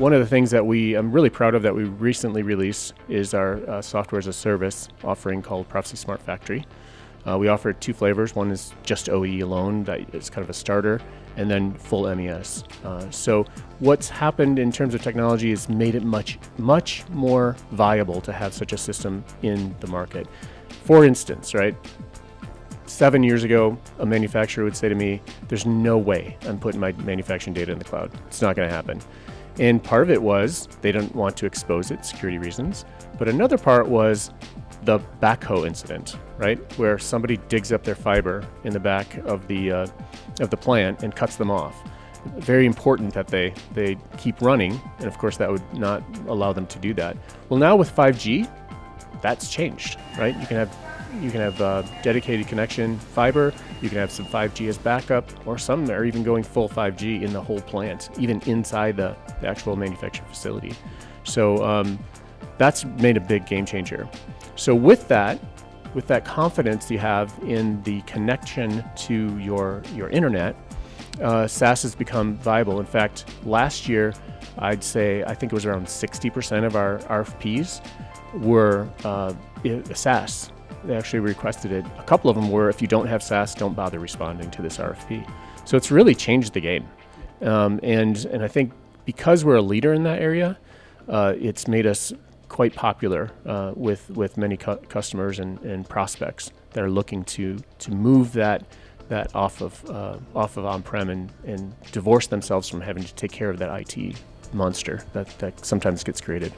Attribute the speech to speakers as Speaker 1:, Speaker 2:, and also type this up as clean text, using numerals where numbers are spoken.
Speaker 1: one of the things that I'm really proud of that we recently released is our software as a service offering called Prophecy Smart Factory. We offer 2 flavors. One is just OE alone, that is kind of a starter, and then full MES. So what's happened in terms of technology has made it much more viable to have such a system in the market. For instance, right, 7 years ago, a manufacturer would say to me, there's no way I'm putting my manufacturing data in the cloud. It's not going to happen. And part of it was they don't want to expose it, security reasons. But another part was the backhoe incident, right? Where somebody digs up their fiber in the back of the plant and cuts them off. Very important that they keep running. And of course, that would not allow them to do that. Well, now with 5G, that's changed, right? You can have dedicated connection fiber. You can have some 5G as backup, or some are even going full 5G in the whole plant, even inside the actual manufacturing facility. So that's made a big game changer. So with that confidence you have in the connection to your internet, SaaS has become viable. In fact, last year, I think it was around 60% of our RFPs were SaaS. They actually requested it. A couple of them were, if you don't have SaaS, don't bother responding to this RFP. So it's really changed the game. And I think because we're a leader in that area, it's made us quite popular with many customers and prospects that are looking to move that off of on-prem and divorce themselves from having to take care of that IT monster that sometimes gets created.